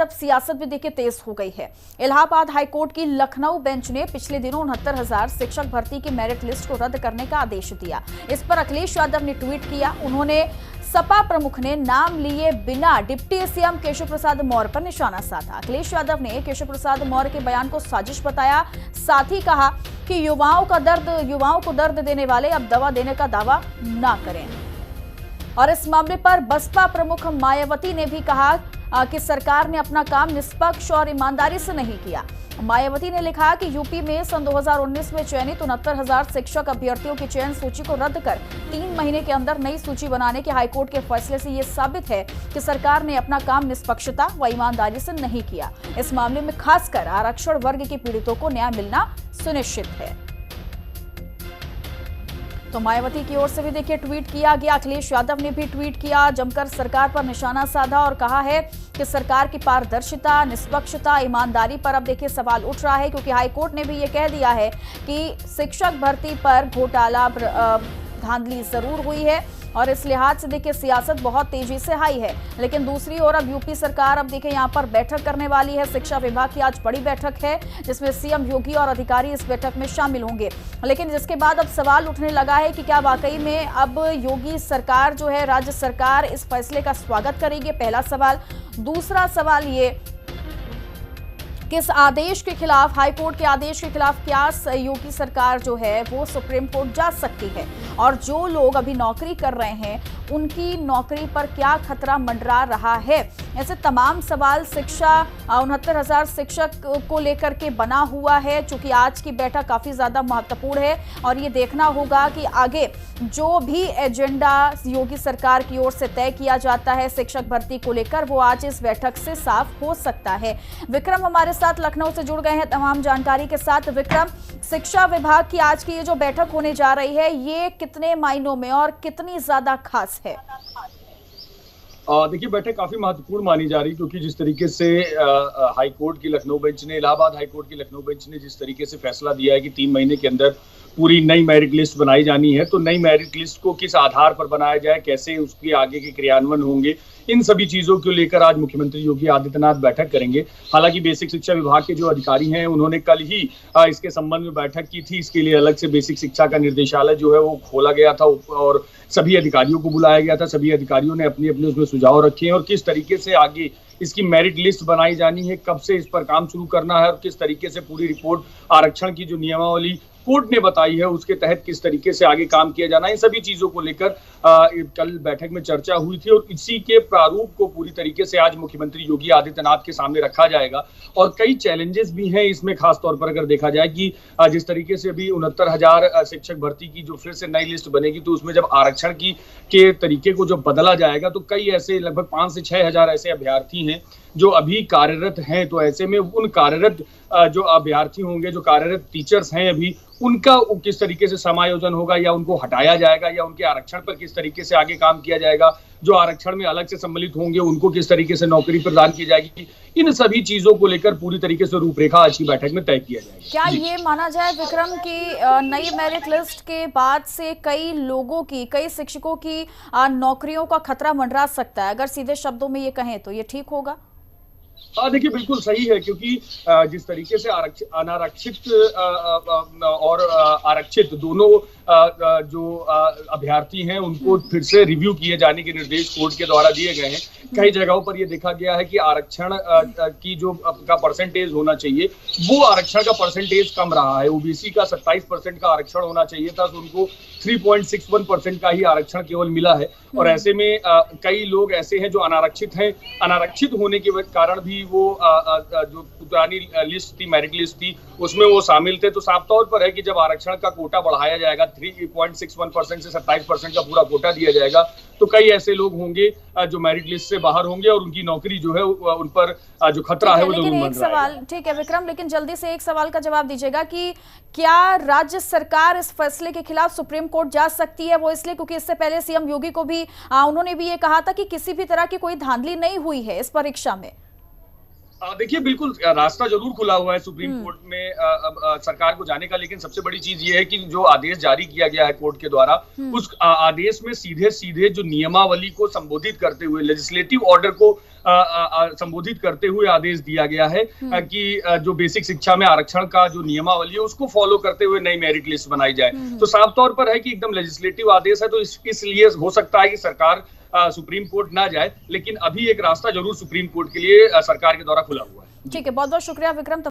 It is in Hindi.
अब सियासत भी देखिए तेज हो गई है। इलाहाबाद हाईकोर्ट की लखनऊ बेंच ने पिछले दिनों 69,000 शिक्षक भर्ती की मेरिट लिस्ट को रद्द करने का आदेश दिया। इस पर अखिलेश यादव ने ट्वीट किया। उन्होंने सपा प्रमुख ने नाम लिए बिना डिप्टी सीएम केशव प्रसाद मौर्य पर निशाना साधा। अखिलेश यादव ने केशव प्रसाद मौर्य के बयान को साजिश बताया। साथ ही कहा कि युवाओं को दर्द देने वाले अब दवा देने का दावा ना करें। और इस मामले पर बसपा प्रमुख मायावती ने भी कहा कि सरकार ने अपना काम निष्पक्ष और ईमानदारी से नहीं किया। मायावती ने लिखा कि यूपी में सन 2019 में चयनित 69,000 शिक्षक अभ्यर्थियों की चयन सूची को रद्द कर 3 महीने के अंदर नई सूची बनाने के हाईकोर्ट के फैसले से ये साबित है कि सरकार ने अपना काम निष्पक्षता व ईमानदारी से नहीं किया। इस मामले में खासकर आरक्षण वर्ग के पीड़ितों को न्याय मिलना सुनिश्चित है। तो मायावती की ओर से भी देखिए ट्वीट किया गया। अखिलेश यादव ने भी ट्वीट किया, जमकर सरकार पर निशाना साधा और कहा है कि सरकार की पारदर्शिता, निष्पक्षता, ईमानदारी पर अब देखिए सवाल उठ रहा है, क्योंकि हाईकोर्ट ने भी ये कह दिया है कि शिक्षक भर्ती पर घोटाला धांधली जरूर हुई है और इस लिहाज से देखिए सियासत बहुत तेजी से हाई है। लेकिन दूसरी ओर अब यूपी सरकार अब देखिए यहाँ पर बैठक करने वाली है। शिक्षा विभाग की आज बड़ी बैठक है जिसमें सीएम योगी और अधिकारी इस बैठक में शामिल होंगे। लेकिन जिसके बाद अब सवाल उठने लगा है कि क्या वाकई में अब योगी सरकार जो है, राज्य सरकार इस फैसले का स्वागत करेगी, पहला सवाल। दूसरा सवाल ये किस आदेश के खिलाफ, हाईकोर्ट के आदेश के खिलाफ क्या योगी सरकार जो है वो सुप्रीम कोर्ट जा सकती है, और जो लोग अभी नौकरी कर रहे हैं उनकी नौकरी पर क्या खतरा मंडरा रहा है। ऐसे तमाम सवाल शिक्षा 69,000 शिक्षक को लेकर के बना हुआ है। चूंकि आज की बैठक काफी ज्यादा महत्वपूर्ण है और ये देखना होगा कि आगे जो भी एजेंडा योगी सरकार की ओर से तय किया जाता है शिक्षक भर्ती को लेकर, वो आज इस बैठक से साफ हो सकता है। विक्रम हमारे साथ लखनऊ से जुड़ गए हैं तमाम जानकारी के साथ। विक्रम, शिक्षा विभाग की आज की ये जो बैठक होने जा रही है, ये कितने मायनों में और कितनी ज्यादा खास है? देखिए, बैठक काफी महत्वपूर्ण मानी जा रही, क्योंकि जिस तरीके से हाईकोर्ट की लखनऊ बेंच ने, इलाहाबाद हाईकोर्ट की लखनऊ बेंच ने जिस तरीके से फैसला दिया है कि 3 महीने के अंदर पूरी नई मेरिट लिस्ट बनाई जानी है, तो नई मेरिट लिस्ट को किस आधार पर बनाया जाए, कैसे उसके आगे के क्रियान्वयन होंगे, इन सभी चीजों को लेकर आज मुख्यमंत्री योगी आदित्यनाथ बैठक करेंगे। हालांकि बेसिक शिक्षा विभाग के जो अधिकारी हैं उन्होंने कल ही इसके संबंध में बैठक की थी। इसके लिए अलग से बेसिक शिक्षा का निर्देशालय जो है वो खोला गया था और सभी अधिकारियों को बुलाया गया था। सभी अधिकारियों ने अपने अपने उसमें सुझाव रखे हैं और किस तरीके से आगे इसकी मेरिट लिस्ट बनाई जानी है, कब से इस पर काम शुरू करना है और किस तरीके से पूरी रिपोर्ट आरक्षण की जो नियमावली कोर्ट ने बताई है उसके तहत किस तरीके से आगे काम किया जाना है, इन सभी चीजों को लेकर कल बैठक में चर्चा हुई थी और इसी के प्रारूप को पूरी तरीके से आज मुख्यमंत्री योगी आदित्यनाथ के सामने रखा जाएगा। और कई चैलेंजेस भी हैं इसमें, खास तौर पर अगर देखा जाए कि जिस तरीके से अभी 69,000 शिक्षक भर्ती की जो फिर से नई लिस्ट बनेगी, तो उसमें जब आरक्षण की के तरीके को जब बदला जाएगा तो कई ऐसे लगभग 5 से 6,000 ऐसे अभ्यर्थी हैं जो अभी कार्यरत हैं। तो ऐसे में उन कार्यरत जो अभ्यर्थी होंगे, जो कार्यरत टीचर्स हैं अभी, उनका किस तरीके से समायोजन होगा या उनको हटाया जाएगा या उनके आरक्षण पर किस तरीके से आगे काम किया जाएगा, जो आरक्षण में अलग से सम्मिलित होंगे उनको किस तरीके से नौकरी प्रदान की जाएगी, इन सभी चीजों को लेकर पूरी तरीके से रूपरेखा आज की बैठक में तय किया जाएगा। क्या ये माना जाए विक्रम की नई मेरिट लिस्ट के बाद से कई लोगों की, कई शिक्षकों की नौकरियों का खतरा मंडरा सकता है? अगर सीधे शब्दों में ये कहें तो ये ठीक होगा? देखिए, बिल्कुल सही है, क्योंकि जिस तरीके से अनारक्षित और आरक्षित दोनों जो अभ्यर्थी हैं उनको फिर से रिव्यू किए जाने के निर्देश कोर्ट के द्वारा दिए गए हैं। कई जगहों पर ये देखा गया है कि आरक्षण की जो का परसेंटेज होना चाहिए वो आरक्षण का परसेंटेज कम रहा है। ओबीसी का 27% का आरक्षण होना चाहिए था, तो उनको 3.61% का ही आरक्षण केवल मिला है। और ऐसे में कई लोग ऐसे हैं जो अनारक्षित हैं। अनारक्षित होने के कारण भी वो जो पुरानी लिस्ट थी, मेरिट लिस्ट थी, उसमें वो शामिल थे। तो साफ तौर पर है कि जब आरक्षण का कोटा बढ़ाया जाएगा, 3.61% से 27% का पूरा कोटा दिया जाएगा, तो कई ऐसे लोग होंगे जो मेरिट लिस्ट से बाहर होंगे और उनकी नौकरी जो है उन पर जो खतरा है वो जरूर मंडराएगा। एक सवाल, ठीक है विक्रम, लेकिन जल्दी से एक सवाल का जवाब दीजिएगा कि क्या राज्य सरकार इस फैसले के खिलाफ सुप्रीम कोर्ट जा सकती है? वो इसलिए क्योंकि इससे पहले सीएम योगी को भी उन्होंने भी ये कहा था कि किसी भी तरह की कोई धांधली नहीं हुई है इस परीक्षा में। देखिए, बिल्कुल रास्ता जरूर खुला हुआ है सुप्रीम कोर्ट में सरकार को जाने का, लेकिन सबसे बड़ी चीज ये है कि जो आदेश जारी किया गया है कोर्ट के द्वारा, उस आदेश में सीधे सीधे जो नियमावली को संबोधित करते हुए, लेजिस्लेटिव ऑर्डर को संबोधित करते हुए आदेश दिया गया है कि जो बेसिक शिक्षा में आरक्षण का जो नियमावली है उसको फॉलो करते हुए नई मेरिट लिस्ट बनाई जाए। तो साफ तौर पर है कि एकदम लेजिस्लेटिव आदेश है, तो इसलिए हो सकता है कि सरकार सुप्रीम कोर्ट ना जाए, लेकिन अभी एक रास्ता जरूर सुप्रीम कोर्ट के लिए सरकार के द्वारा खुला हुआ है। ठीक है, बहुत बहुत शुक्रिया विक्रम।